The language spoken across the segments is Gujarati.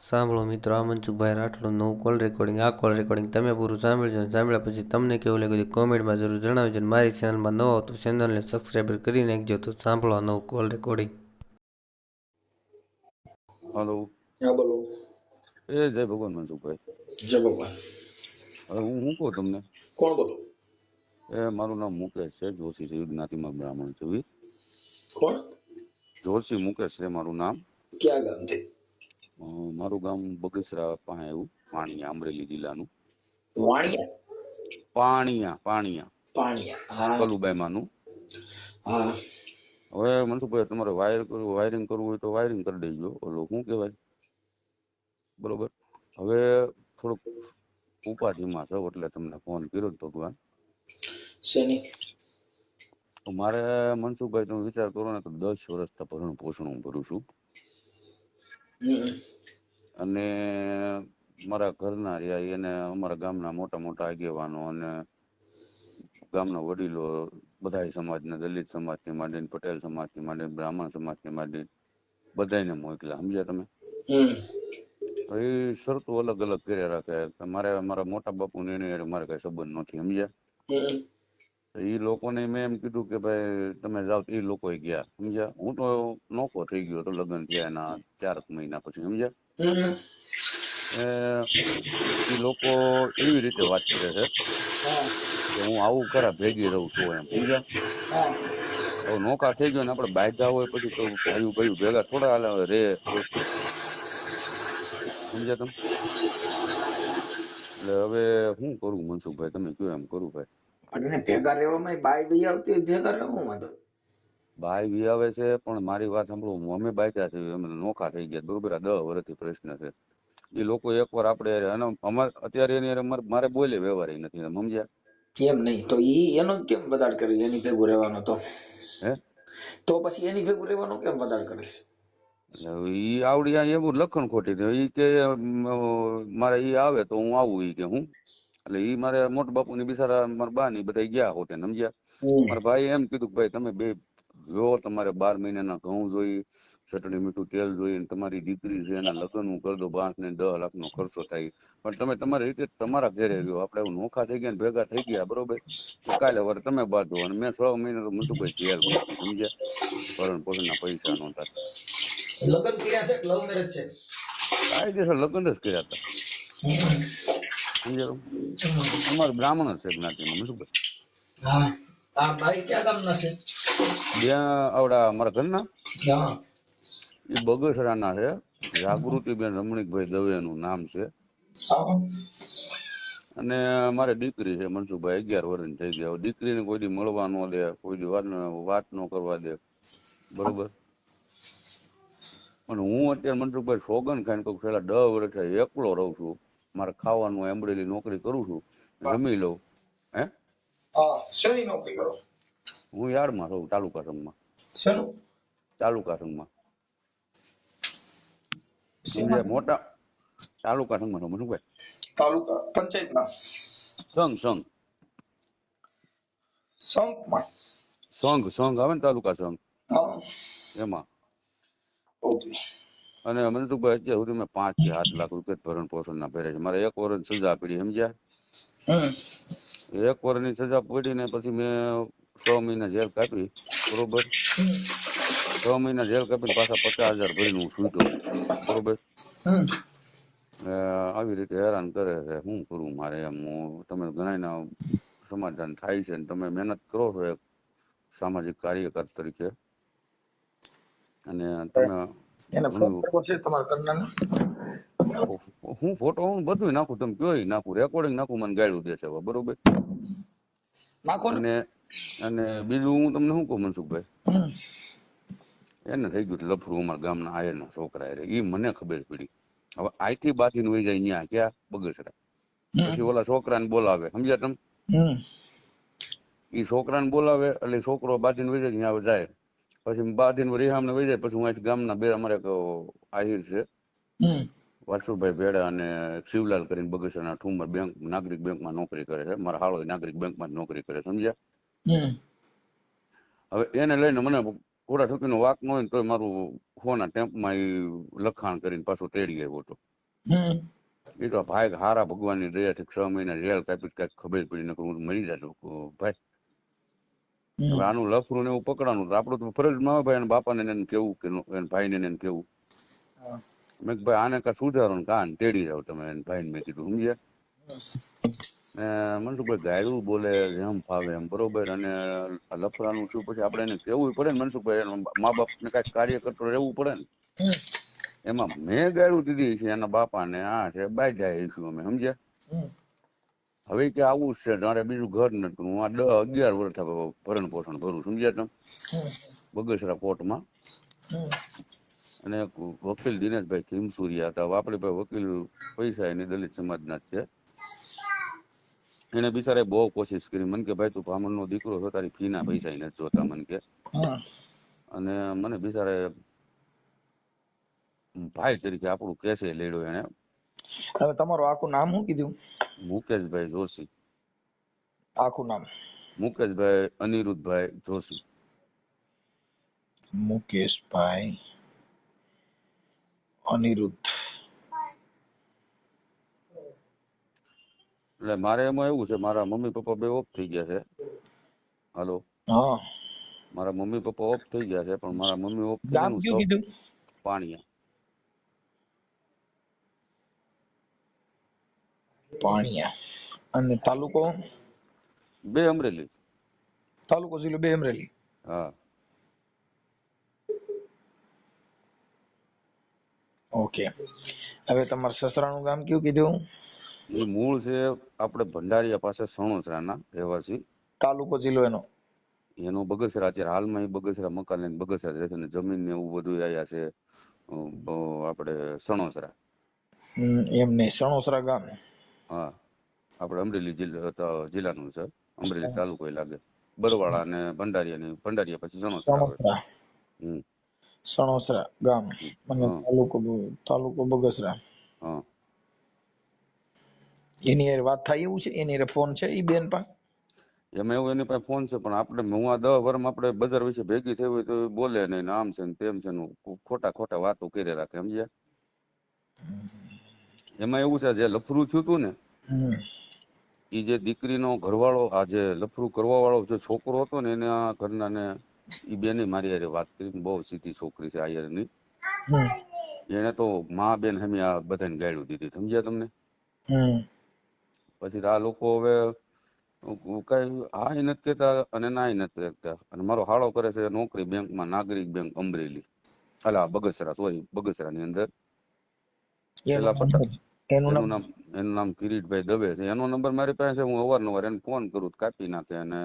સાંભળો મિત્રો, આ મનસુખભાઈ રાઠોડનું નવું કોલ રેકોર્ડિંગ. આ કોલ રેકોર્ડિંગ તમે પૂરું સાંભળજો અને સાંભળ્યા પછી તમને કેવું લાગ્યું તે કોમેન્ટમાં જરૂર જણાવજો. અને મારી ચેનલમાં નવો હો તો ચેનલને સબસ્ક્રાઈબ કરી નાખજો. તો સાંભળો આ નવું કોલ રેકોર્ડિંગ. હલો. હા બોલો. જય ભગવાન મનસુખભાઈ. જય ભગવાન. હવે હું શું કહું તમને, કોણ બોલો? મારું નામ મુકેશ છે, જોશી છે, જ્ઞાતિમાં બ્રાહ્મણ છે. કોણ? જોશી મુકેશ છે મારું નામ. ક્યાં ગામથી? મારું ગામ બગસરા પાસે આવ્યું, પાણીયા, અમરેલી જિલ્લાનું. વાણિયા? પાણીયા પાણીયા પાણીયા, હા કલુબાઈ માનું. હા. હવે મનસુખભાઈ, તમારે વાયરિંગ કરવું હોય તો વાયરિંગ કરી દેજો. ઓલો શું કહેવાય, બરોબર. હવે થોડુંક ઉપાધિમાં છો એટલે તમને ફોન કર્યો જ ભગવાન. શેની? મારે મનસુખભાઈ, તમે વિચાર કરો ને તો 10 વર્ષથી ભરણ પોષણ હું ભરું છું. અને મારા ઘરના રહ્યા એને અમારા ગામના મોટા મોટા આગેવાનો અને ગામના વડીલો, બધા સમાજના, દલિત સમાજથી માંડીને પટેલ સમાજથી માંડીને બ્રાહ્મણ સમાજથી માંડીને બધાને મોકલ્યા. સમજ્યા તમે? એ શરતો અલગ અલગ કર્યા રાખે કે મારા મોટા બાપુ ને એને મારે કઈ સંબંધ નથી. સમજ્યા? એ લોકોને મેં એમ કીધું કે ભાઈ તમે જાઓ. એ લોકો ગયા. સમજ્યા? હું તો નોખો થઈ ગયો તો લગ્ન થયા એના 4 મહિના પછી. સમજ્યા? એ લોકો એવી રીતે વાત કરે છે કે હું આવું ખરા ભેગી રહું છું એમ. સમજ્યા? હવે નોખા થઈ ગયો ને આપણે બાયધા હોય પછી તો ભાઈઓ ભેગા થોડા હાલે રે હોય. સમજ્યા તમે? એટલે હવે શું કરું મનસુખભાઈ, તમે કયો એમ કરું ભાઈ. પણ ભેગા રહેવામાં બાઈ ગઈ આવતી હોય, ભેગા રહેવું વાંધો? ભાઈ વી આવે છે પણ મારી વાત સાંભળો, અમે બાયધા છે, અમે નોખા થઈ ગયા. બરોબર, આ 10 વર્ષથી પ્રશ્ન છે. એ લોકો એકવાર આપણે અને અમારે અત્યારે એની મારે બોલે વ્યવહાર નથી. સમજ્યા? કેમ નહીં? તો એનો જ કેમ બગાડ કરી? એની ભેગું રહેવાનો હે તો પછી એની ભેગું રહેવાનું કેમ બગાડ કરીશ? એટલે ઈ આવડી એવું લખણ ખોટી ઈ કે મારે ઈ આવે તો હું આવું. ઈ કે હું એટલે ઈ મારે મોટા બાપુ ની બિચારા મારા બા ની બધા ગયા હોતે. સમજ્યા? મારા ભાઈ એમ કીધું કે ભાઈ તમે બે જો, તમારે 12 મહિનાના ઘઉં જોઈ, ચટણી મીઠું તેલ જોઈ, તમારી દીકરી છે એના લગ્ન હું કરી દઉં, 5 ને 10 લાખનો ખર્ચો થાય, પણ તમે તમારી રીતે તમારા ઘરે રહ્યો. આપણે એવું નોખા થઈ ગયા ને ભેગા થઈ ગયા. બરોબર, તો કાલે વાર તમે બાંધો. અને મેં 6 મહિના તો મનસુખભાઈ જેલ મૂકી. સમજ્યા? ભરણ પોષણના પૈસા નહોતા. લગ્ન કર્યા છે કે લવ મેરેજ છે? કાયદેસર લગ્ન જ કર્યા હતા. સમજ્યા? અમારે બ્રાહ્મણ જ છે જ્ઞાતિમાં. મનસુખભાઈ, હા. આ ભાઈ ક્યાં ગામના છે? ત્યાં આવડા અમારા ઘરના હા. એ બગસરાના છે. જાગૃતિબેન રમણીકભાઈ દવેનું નામ છે. અને મારે દીકરી છે મનસુખભાઈ, 11 વર્ષની થઈ ગયા. દીકરીને કોઈ દી મળવા ન દે, કોઈ દી વાત ન કરવા દે. બરોબર. અને હું અત્યારે મનસુખભાઈ સોગન ખાઈને કહું, છેલ્લા 10 વર્ષથી એકલો રહું છું. મારે ખાવાનું એમ્બ્રોઇડરી નોકરી કરું છું, જમી લઉં. હે શેની નોકરી કરો? હું યાર્ડમાં રહું, તાલુકા સંઘમાં. શેનું? તાલુકા સંઘમાં. શેમાં? સમજ્યા? મોટા તાલુકા સંઘમાં રહું મનસુખભાઈ. તાલુકા પંચાયતમાં? સંઘ સંપમાં? સંઘ આવે ને, તાલુકા સંઘ, હા. એમાં. ઓકે. અને મનસુખભાઈ અત્યાર સુધી મેં 5 થી 7 લાખ રૂપિયા ભરણ પોષણના ભર્યા છે. મારે 1 વર્ષ સજા પડી. સમજ્યા? 1 વર્ષની સજા પડી ને પછી મેં 6 મહિના જેલ કાપી. બરોબર, 6 મહિના જેલ કાપીને પાછા 50,000 ભરીને હું છૂટ્યો. બરોબર. આવી રીતે હેરાન કરે છે. શું કરું મારે એમ? તમે ઘણા સમાધાન થાય છે ને તમે મહેનત કરો છો એક સામાજિક કાર્યકર તરીકે, અને તમે એને ફોન ઘણું કરવો છે તમારા કરનાને? હું ફોટો હું બધું નાખું, તમે કયો નાખું, રેકોર્ડિંગ નાખું, મને ગાળ્યું દે છે. બરોબર. નાખો ને. અને બીજું હું તમને શું કહું મનસુખભાઈ, એને થઈ ગયું લફરું અમારા ગામના આયરના છોકરા એ મને ખબર પડી. હવે આઈથી બાથીને વહી જાય ત્યાં ક્યાં બગસરા, પછી ઓલા છોકરાને બોલાવે. સમજ્યા તમે? એ છોકરાને બોલાવે એટલે છોકરો બાથીને વહી જાય ત્યાં જાય. પછી બાથીને રિહામને વહી જાય. પછી હું અહીંથી ગામના બે અમારે આહિર છે, વાસુભાઈ ભેડા અને શિવલાલ કરીને બગસરાના ઠુમર બેંક નાગરિક બેંકમાં નોકરી કરે છે. મારા હાળો નાગરિક બેંકમાં જ નોકરી કરે. સમજ્યા? હવે એને લઈને મને ઘોડા ઠોકીનો વાક ન હોય ને તોય મારું ફોના ટેમ્પમાં એ લખાણ કરીને પાછો તેડી આવ્યો હતો. હમ એ તો ભાઈ હારા ભગવાનની દયાથી 6 મહિના જેલ કાપી કઈક ખબર પડી નકર હું મરી જાતો ભાઈ. હવે આનું લફરું ને એવું પકડાનું તો આપણું તો ફરજમાં આવે ભાઈ એના બાપાને એને કેવું કે એના ભાઈને એને કેવું. મેં કીધું ભાઈ આને કા સુધારો ને કાન તેડી જાવ તમે એને ભાઈને. મેં કીધું સમજ્યા. ને મનસુખભાઈ ગાયરું બોલે જેમ ફાવે એમ બરોબર. અને લફરાનું શું પછી આપણે એને કેવું પડે ને મનસુખભાઈ મા બાપ ને કઈક કાર્ય કરતો રહેવું પડે ને. એમાં મેં ગાયરું દીધી છે એના બાપાને આ છે બાઈ જાય અમે સમજ્યા. હવે કે આવું છે તારે બીજું ઘર નથી હું આ 10-11 વર્ષ ભરણ પોષણ ભરું સમજ્યા તમે બગસરા કોર્ટમાં. અને વકીલ દિનેશભાઈ ખીમસુરિયા હતા. આપણે ભાઈ વકીલ પૈસા એની દલિત સમાજના જ છે. એને બિચારે બહુ કોશિશ કરી મને કે ભાઈ તું બ્રાહ્મણનો દીકરો છો તારી ફીના પૈસા નથી જોતા મને કે. અને મને બિચારે ભાઈ તરીકે આપણું કેસે લેડ્યો એને. હવે તમારું આખું નામ શું કીધું? મુકેશભાઈ જોશી. આખું નામ? મુકેશભાઈ અનિરુદ્ધભાઈ જોશી. મુકેશભાઈ અનિરુદ્ધ. એટલે મારે એમાં એવું છે મારા મમ્મી પપ્પા બે ઓફ થઈ ગયા છે. હાલો. હા. મારા મમ્મી પપ્પા ઓફ થઈ ગયા છે પણ મારા મમ્મી ઓફ થઈ ગામ કયું કીધું? પાણીયા. પાણીયા. અને તાલુકો? બે અમરેલી. તાલુકો જિલ્લો બે અમરેલી. હા. ઓકે. હવે તમારા સસરાનું ગામ કયું કીધું? એ મૂળ છે આપણે ભંડારીયા પાસે સણોસરાના રહેવાસી. તાલુકો જિલ્લો એનો? એનો બગસરા. અત્યારે હાલમાં એ બગસરા મકાન લઈને બગસરા રહે છે ને જમીન ને એવું બધું આયા છે આપણે સણોસરા. એમ નહીં, સણોસરા ગામ? હા આપણે અમરેલી જિલ્લાનું છે. અમરેલી તાલુકો એ લાગે. બરવાળા ને ભંડારીયા પછી સણોસરા આવે. સણોસરા ગામ અને તાલુકો બગસરા. હા. એની યાર વાત થાય એવું છે? એની યાર ફોન છે ઈ બેન પાસે? એમાં એવું એની પાસે ફોન છે પણ આપણે હું આ 10 વર્ષમાં આપણે બજાર વિશે ભેગી થઈ હોય તો બોલે નહીં આમ છે ને તેમ છે ને ખોટા વાતો કરી રાખે સમજ્યા. એમાં એવું છે જે લફરું થયું હતું ને એ જે દીકરીનો ઘરવાળો આ જે લફરું કરવા વાળો જે છોકરો હતો ને એના ઘરના ને એ બેને મારી હારે વાત કરી. બહુ સીધી છોકરી છે આયરની. એને તો મા બેન હમી આ બધાને ગાળ્યું દીધી સમજ્યા તમને. પછી આ લોકો હવે કઈ હા નથી કેતા અને ના નથી કેતા. અને મારો હાળો કરે છે નોકરી બેંકમાં, નાગરિક બેંક અમરેલી. અલા બગસરા સોરી બગસરાની અંદર. એનું નામ કિરીટભાઈ દવે છે. એનો નંબર મારી પાસે છે. હું અવારનવાર એને ફોન કરું કાપી નાખે અને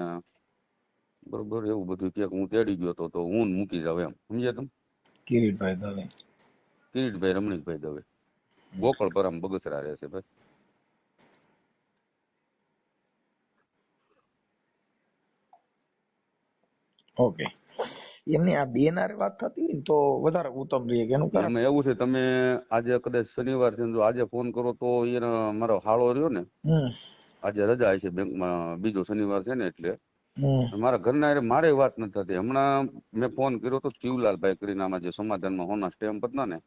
બરોબર એવું બધું કે હું તેડી ગયો તો હું મૂકી જાવ એમ સમજ્યા તમે. કિરીટભાઈ દવે? કિરીટભાઈ રમણીકભાઈ દવે ગોકળપરામ બગસરા રહે છે ભાઈ. ઓકે. એમની આ બેન હારે વાત થતી હોય ને તો વધારે ઉત્તમ રહે. એનું કારણ એમાં એવું છે તમે આજે કદાચ શનિવાર છે જો આજે ફોન કરો તો એને મારો હાળો રહ્યો ને આજે રજા છે બેંકમાં બીજો શનિવાર છે ને એટલે મારા ઘરના મારે વાત નથી થતી. હમણાં મેં ફોન કર્યો તો શિવલાલભાઈ કરીને આમાં જે સમાધાનમાં હોના સ્ટેમ્પ હતા ને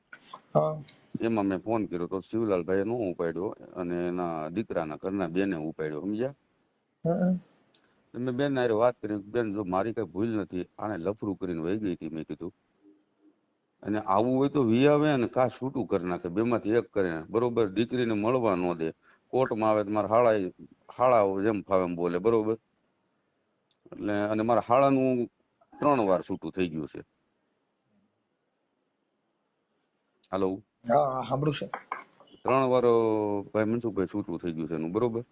એમાં મેં ફોન કર્યો તો શિવલાલભાઈ નો ઉપાડ્યો અને એના દીકરાના ઘરના બેને ઉપાડ્યો સમજ્યા. મેં બેન હારે વાત કરી બેન જો મારી કઈ ભૂલ નથી આને લફરું કરીને વહી ગઈ હતી મેં કીધું. અને આવું હોય તો વી આવે ને કા છૂટું કરી નાખે બેમાંથી એક કરે બરોબર. દીકરીને મળવા ન દે. કોર્ટમાં આવે તો મારા હાળા જેમ ફાવે એમ બોલે બરોબર. એટલે અને મારા હાળાનું 3 વાર છૂટું થઈ ગયું છે. હાલો. હા સાંભળું છે. 3 વાર ભાઈ મનસુખભાઈ છૂટું થઈ ગયું છે એનું બરોબર.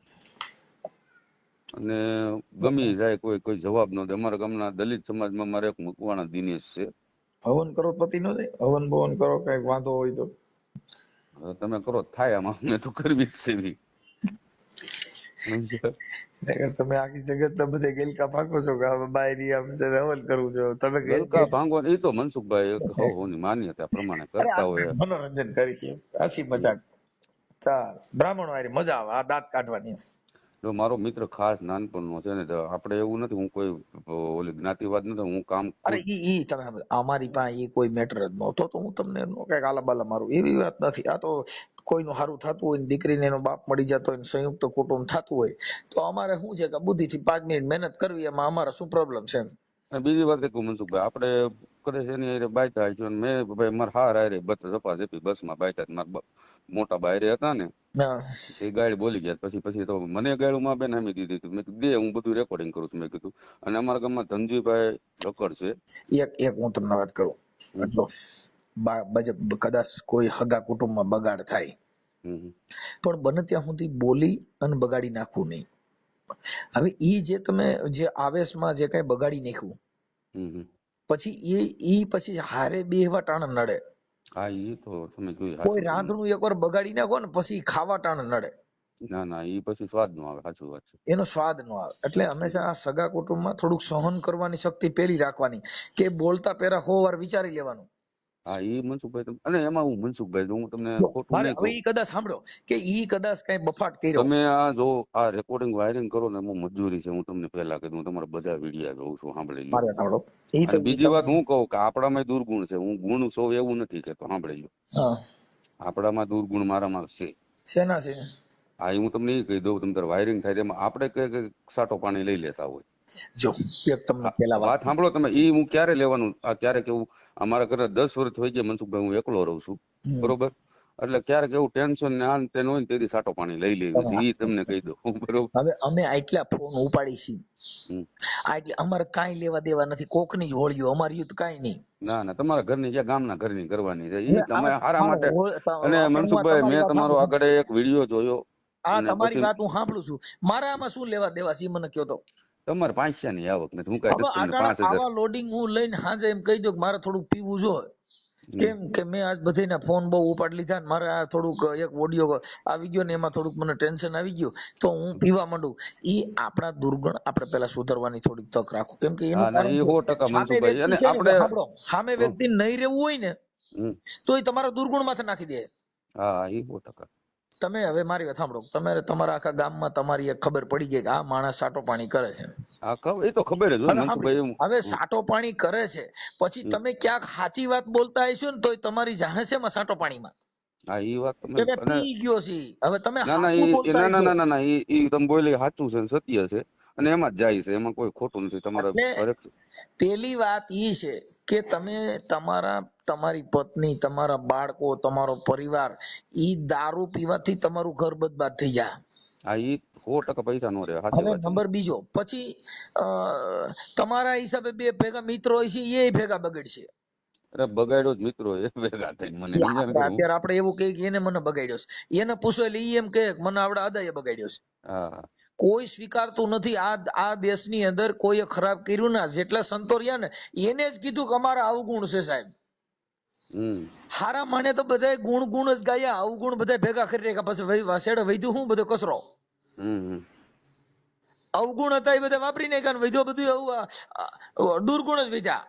અને ગમી જાય કોઈ જવાબ ન દે. અમારા ગામના દલિત સમાજમાં મારે એક મુકવાણા દિનેશ છે. હવન કરો પતિ નો થાય? હવન ભવન કરો કઈક વાંધો હોય તો તમે કરો થાય આમાં અમે તો કરવી જ છે. તમે આખી જગત ના બધે ગેલકા ભાગો છો કે બાયરી આમ છે હવન કરવું છે. તમે ગલકા ભાંગવા એ તો મનસુખભાઈ ની માન્યતા પ્રમાણે કરતા હોય. મનોરંજન કરી છે. હાસી મજાક. બ્રાહ્મણો હારી મજા આવે આ દાંત કાઢવાની. જો મારો મિત્ર ખાસ નાનપણનો છે ને, તો આપણે એવું નથી, હું કોઈ ઓલી જ્ઞાતિવાદ નથી, હું કામ અરે ખુદ ઈ તમે અમારી પાસે ઈ કોઈ મેટર જ નહોતો, તો હું તમને કઈક આલા બાલા મારું એવી વાત નથી. આ તો કોઈનું સારું થતું હોય ને દીકરીને એનો બાપ મળી જતો હોય ને સંયુક્ત કુટુંબ થતું હોય, તો અમારે શું છે કે બુદ્ધિથી 5 મિનિટ મહેનત કરવી, એમાં અમારે શું પ્રોબ્લેમ છે એમ. અને બીજી વાત કહું મનસુખભાઈ, આપણે કરે છે એની હારે બાયતા છે, અને મેં ભાઈ મારા હાર હારે ઝપાઝપી બસમાં બાયતા, મારા મોટા બાયરે હતા ને, હા. એ ગાડી બોલી ગયા, પછી તો મને ગાડી માં બેન આમી દીધી હતી. મેં કીધું દે, હું બધું રેકોર્ડિંગ કરું છું મેં કીધું. અને અમારા ગામમાં ધનજીભાઈ લકડ છે. એક હું તમને વાત કરું, હમ, જો કદાચ કોઈ હગા કુટુંબમાં બગાડ થાય, હમ, પણ બને ત્યાં સુધી બોલી અને બગાડી નાખવું નહીં. હવે ઈ જે તમે જે આવેશમાં જે કઈ બગાડી નાખ્યું, હમ. પછી ઈ પછી હારે બેહવા ટાણ નડે. હા, એ તો તમે જોઈ, કોઈ સાચું છે. રાંધણું એકવાર બગાડી નાખો ને પછી ખાવા ટાણ નડે, ના ના, એ પછી સ્વાદ નો આવે, સાચું વાત છે. એનો સ્વાદ ન આવે. એટલે હંમેશા આ સગા કુટુંબમાં થોડુંક સહન કરવાની શક્તિ પેલી રાખવાની, કે બોલતા પહેલા 100 વાર વિચારી લેવાનું. હા, એ મનસુખભાઈ અને એમાં હું મનસુખભાઈ, જો હું તમને જો ખોટું મારે નહીં હવે કહું, ઈ કદાચ સાંભળો કે ઈ કદાચ કઈ બફાટ કર્યો. તમે આ જો આ રેકોર્ડિંગ વાયરિંગ કરો ને, એમાં મજૂરી છે. હું તમને પહેલા કીધું, હું તમારા બધા વિડીયા જોઉં છું, સાંભળી લો. મારે સાંભળો ઈ તો અને બીજી વાત હું કહું કે આપણામાં દુર્ગુણ છે, હું ગુણ સૌ એવું નથી કેતો, સાંભળી લો. હા આપણામાં દુર્ગુણ મારામાં છે. શેના છે? હા, એ હું તમને એ કહી દઉં, તમે વાયરિંગ થાય એમાં આપણે કઈ સાટો પાણી લઈ લેતા હોય. જો એક તમને હા, પેલા વાત વાત સાંભળો તમે, એ હું ક્યારે લેવાનું, આ ક્યારે કેવું, અમારા ઘરે 10 વર્ષ થઈ ગયા મનસુખભાઈ, હું એકલો રહું છું, હમ. બરોબર. એટલે ક્યારેક એવું ટેન્શન ને આ ને તેન હોય ને, તેથી સાટો પાણી લઈ લેવી છે, એ તમને કહી દઉં, બરોબર. હવે અમે આટલા ફોન ઉપાડી છીએ, હમ. આટલે અમારે કાંઈ લેવા દેવા નથી, કોકની જ હોળીઓ, અમારી યુદ્ધ કાંઈ નહીં. ના ના, તમારા ઘરની જ્યાં ગામના ઘરની કરવાની છે, હવે એ તમે હારા હાલો, માટે. અને હું આ મનસુખભાઈ, તમારી મેં વાત તમારો સાંભળું છું, આગળ એક વિડીયો જોયો, આ અને તમારી પછી વાત હું સાંભળું છું, મારે આમાં શું લેવા દેવા છે ઈ મને કયો તો. તમારે 500 ની આવક નથી, હું કાંઈ હવે દઉં તમને આટાણા 5000. આવા લોડિંગ હું લઈને હાજે એમ કહી દઉં કે મારે થોડુંક પીવું જોઈએ, હમ, કેમ કે મેં આજ બધાના ફોન બહુ ઉપાડી લીધા ને મારે આ થોડુંક એક ઓડિયો આવી ગયો ને એમાં થોડુંક મને ટેન્શન આવી ગયું, તો હું પીવા માંડું. ઈ આપણા દુર્ગુણ આપણે પેલા સુધારવાની થોડીક તક રાખું, કેમ કે એનું હા ના, કારણ એ છે 100% સામે મનસુખભાઈ. વ્યક્તિ અને છે ને, જો આપણે સાંભળો, સામે હમ, વ્યક્તિ નહીં રહેવું હોય ને હમ, તો એ તમારા દુર્ગુણ માથે નાખી દે. હા, એ 100%. તમે હવે મારી વાત સાંભળો, તમે તમારા આખા ગામમાં તમારી એક ખબર પડી ગઈ કે આ માણસ સાટો પાણી કરે છે. હા, એ તો ખબર જ હોય હવે મનસુખભાઈ, સાંભળો, એવું. હવે હમ, સાટો પાણી કરે છે, પછી હમ. તમે ક્યાંક સાચી વાત બોલતા હશો ને તોય તમારી જાહે છે એમાં સાટો પાણીમાં હા, એ વાત તમે. કે મેં અને પી ગયો છે. હવે તમે ના ના, સાચું બોલતા ના ના હશો ના ના ના, એ તમે બોલી સાચું છે ને સત્ય છે, અને એમાં જ જાય છે, એમાં કોઈ ખોટું નથી. તમારે એટલે હરેક. પેલી વાત ઈ છે કે તમે તમારી પત્ની, તમારા બાળકો, તમારો પરિવાર, ઈ દારૂ પીવાથી તમારું ઘર બરબાદ થઈ જાય. હા, એ 100% પૈસા નો રહે, સાચી હવે વાત છે. નંબર બીજો, પછી અ, તમારા હિસાબે બે ભેગા મિત્રો હોય છે, એ ભેગા બગડશે. અરે બગાડ્યો જ મિત્રો એ ભેગા થઈને, મને એ સમજાય ને આપણે કે હું. અત્યારે આપણે એવું કહીએ કે એને મને બગાડ્યો છે, એને પૂછો એટલે ઈ એમ કહે કે મને આવડે આદાએ બગાડ્યો છે. હા. કોઈ સ્વીકારતું નથી. આ દેશની અંદર કોઈએ ખરાબ કર્યું ના, જેટલા સંતો રહ્યા ને એને જ કીધું કે અમારા અવગુણ છે સાહેબ. હમ. હારા માને તો બધાય ગુણ ગુણ જ ગાયા, અવગુણ બધા ભેગા કરી રાખ્યા, પછી વાસેડે વૈધું હું બધો કચરો. હમ. અવગુણ હતા એ બધા વાપરી નાખ્યા, વૈધો બધું દુર્ગુણ જ વધ્યા.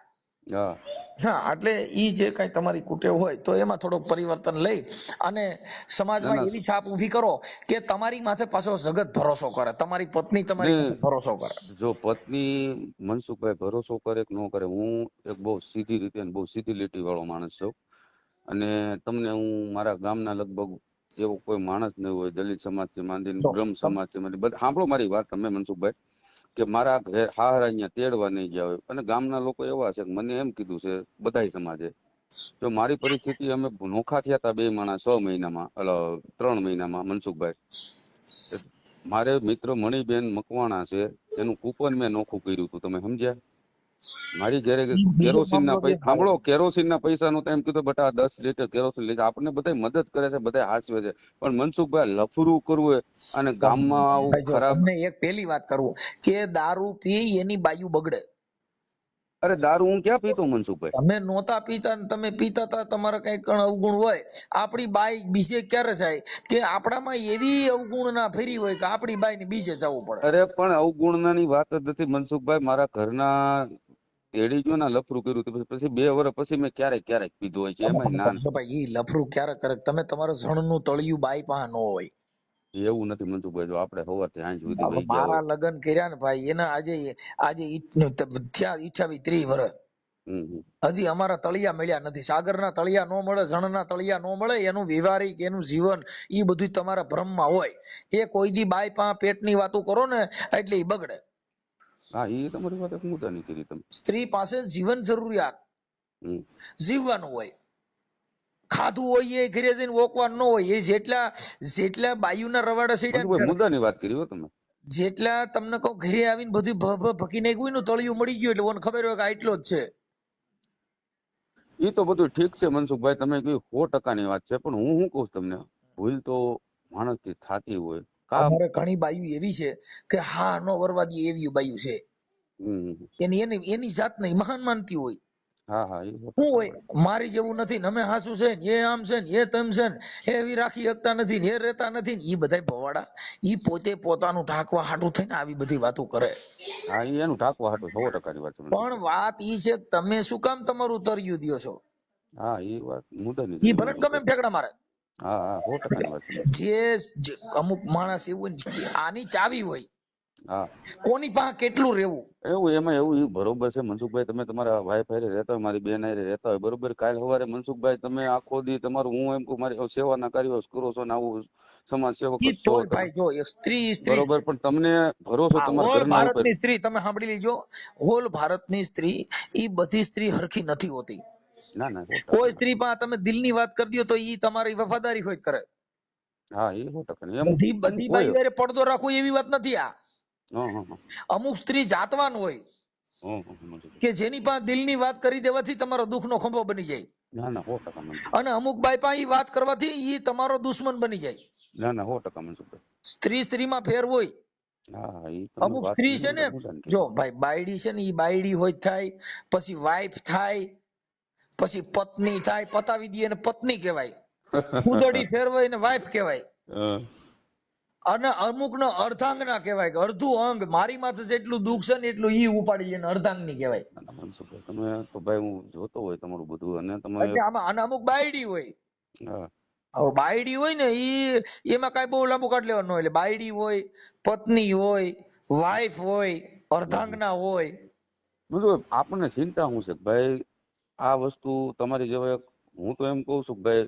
હા. હા, એટલે ઈ જે કઈ તમારી કુટેવ હોય તો એમાં થોડોક પરિવર્તન લઈ અને ના સમાજમાં ના, એવી છાપ ઊભી કરો કે તમારી માથે પાછો જગત ભરોસો કરે, તમારી પત્ની ને તમારી માથે ભરોસો કરે. જો પત્ની મનસુખભાઈ ભરોસો કરે કે ન કરે, હું એક બહુ સીધી રીતે અને બહુ સીધી લીટી વાળો માણસ છું. અને તમને હું મારા ગામના લગભગ એવો કોઈ માણસ નહીં હોય, દલિત સમાજથી માંડીને જો બ્રહ્મ સમાજથી માંડી બધા સાંભળો મારી વાત તમે મનસુખભાઈ, કે મારા ઘેર હારા અહીંયા તેડવા નહીં ગયા હોય. અને ગામના લોકો એવા છે કે મને એમ કીધું છે બધાય સમાજે, જો મારી પરિસ્થિતિ, અમે નોખા થયા હતા 2 માણસ 6 મહિનામાં, 3 મહિનામાં મનસુખભાઈ. મારે મિત્ર મણિબેન મકવાણા છે, એનું કૂપન મેં નોખું કર્યું હતું, તમે સમજ્યા. મારી ઘરે બીજો કેરોસીન ના મામલો પૈસા, સાંભળો, કેરોસીન ના પૈસા નું એમ કીધું બટા 10 લીટર કેરોસીન લઈ જાય. આપણને બધા મદદ કરે છે, બધા હાસવે છે, પણ મનસુખભાઈ લફરું કરવું અને ગામમાં આવું જો ખરાબ. તમને એક પેલી વાત કરું કે દારૂ પી એની બાયુ બગડે. અરે દારૂ હું ક્યાં પીતો મનસુખભાઈ. તમે નહોતા પીતા ને તમે પીતા હતા, તમારા કઈ કણ અવગુણ હોય, આપણી બાઈ બીજે ક્યારે જાય કે આપણામાં એવી અવગુણ ના ફેરી હોય કે આપણી બાઈ ને બીજે જવું પડે. અરે પણ અવગુણની વાત જ નથી મનસુખભાઈ, મારા ઘરના તેડી ગયો ને લફરું કર્યું હતું, પછી 2 વર્ષ પછી મેં ક્યારેક ક્યારેક પીધું હોય છે, એમાં ના. ભાઈ ઈ લફરું ક્યારે કરે, તમે તમારા જણ નું તળિયું બાઈ પાસે ન હોય. એવું નથી મનસુખભાઈ, જો આપણે સવારથી સાંજ સુધી વહી ગયા મારા હોય. લગ્ન કર્યા ને ભાઈ એના આજે આજે થયા 30 વર્ષ, હમ હમ. હજી અમારા તળિયા મળ્યા નથી. સાગરના તળિયા નો મળે, જણના તળિયા નો મળે. એનું વ્યવહારિક એનું જીવન એ બધું તમારા ભ્રમમાં હોય. એ કોઈ દી બાય પા પેટની વાતો કરો ને એટલે ઈ બગડે. હા, એ તમારી વાત એક મુદ્દાની કરી તમે. સ્ત્રી પાસે જીવન જરૂરિયાત હમ. જીવવાનું હોય. ખાધું હોય એ ઘરે જઈને ઓકવાનું ન હોય. એ જેટલા જેટલા બાયુના રવાડા મનસુખભાઈ સીડ્યા, મુદ્દાની વાત કરી હો તમે. જેટલા તમને કહો ઘરે આવીને બધું ભકી નાખ્યું હોય ને, તળિયું મળી ગયું એટલે ઓને ખબર હોય કે આટલો જ છે. એ તો બધું ઠીક છે મનસુખભાઈ, તમે કહ્યું 100%ની વાત છે, પણ હું શું કહું છું તમને, ભૂલ તો માણસથી થતી હોય. કામ. અમારે ઘણી બાયુ એવી છે કે હા નો વરવાદી એવી બાયુ છે. હમ. એની એની એની જાત નહીં મહાન માનતી હોય. હા હા, એ શું 100% હોય, વાત. મારી જેવું નથી ને, અમે હાસુ છે ને, એ આમ છે ને, એ તેમ છે ને, એવી રાખી શકતા નથી ને, એ રહેતા નથી ને, એ બધા ભવાડા ઈ પોતે પોતાનું ઢાંકવા હાટું થઈને આવી બધી વાતો કરે. હા, એ એનું ઢાંકવા હાટું 100%ની વાત છે પણ મનસુખભાઈ. વાત ઈ છે કે તમે શું કામ તમારું તર્યું દ્યો છો? હા, એ વાત મુદ્દાની ઈ કરી ભલે ને ગમે એમ મનસુખભાઈ. ઠેકડા મારે. હા હા, 100%ની વાત છે મનસુખભાઈ. અમુક માણસ એવું હોય ને, આની ચાવી હોય, હા, કોની પાસે કેટલું રહેવું. એવું એમાં એવું ઈ બરોબર છે મનસુખભાઈ, તમે તમારા વાઈફ હારે રહેતા હોય, મારી બેન હારે રહેતા હોય, બરોબર. કાલ સવારે મનસુખભાઈ તમે આખો દી તમારું, હું એમ કહું, મારી સેવાના કાર્યો કરો છો ને આવું સમાજ સેવક જ ઈ છો તોય તમે, ભાઈ જો એક સ્ત્રી બરોબર, પણ તમને ભરોસો આ તમારા હોલ ઘરના ઉપર. ભારતની સ્ત્રી તમે સાંભળી લેજો, હોલ ભારતની સ્ત્રી ઈ બધી સ્ત્રી હરખી નથી હોતી. ના ના, કોઈ 100%ની વાત. સ્ત્રી પાસે તમે દિલની વાત કરી દો તો ઈ તમારી વફાદારી હોય જ કરે. હા, એ 100%. અમુક બધી અમુક બધી હોય. બાઈ હારે પડદો રાખવો એવી વાત નથી આ. હા હા હા. અમુક સ્ત્રી જાતવાન હોય મનસુખભાઈ. કે જેની પાસે દિલની વાત કરી દેવાથી તમારો દુઃખનો ખંભો બની જાય, ના ના, 100% મનસુખભાઈ. અને અમુક બાઈ પાસે ઈ વાત કરવાથી ઈ તમારો દુશ્મન બની જાય. ના ના, 100% મનસુખભાઈ. સ્ત્રી સ્ત્રીમાં ફેર હોય. હા હા, એ તમે અમુક વાત સ્ત્રી છે ને, મુદ્દાની જો કરી. ભાઈ બાયડી છે ને, ઈ બાયડી હોય જ થાય, પછી વાઈફ થાય, પછી પત્ની થાય, પતાવી દે ને પત્ની કહેવાય, કુદડી ફેરવાય ને વાઈફ કહેવાય, હા. અને અમુક નો અર્ધાંગના કહેવાય કે અડધું અંગ મારી માથે જેટલું દુઃખ છે ને એટલું ઈ ઉપાડી જાય ને અર્ધાંગની કહેવાય. ના ના, મનસુખભાઈ, તમે તો ભાઈ હું જોતો હોય તમારું બધું, અને તમે એટલે આમાં અને અમુક બાયડી હોય. હા. હવે બાયડી હોય ને એમાં કાંઈ બહુ લાંબુ કાઢ લેવાનું હોય. એટલે બાયડી હોય, પત્ની હોય, વાઈફ હોય, અર્ધાંગના હોય. બધું આપણને ચિંતા શું છે કે ભાઈ, આ વસ્તુ તમારી જેવા હું તો એમ કહું છું કે ભાઈ,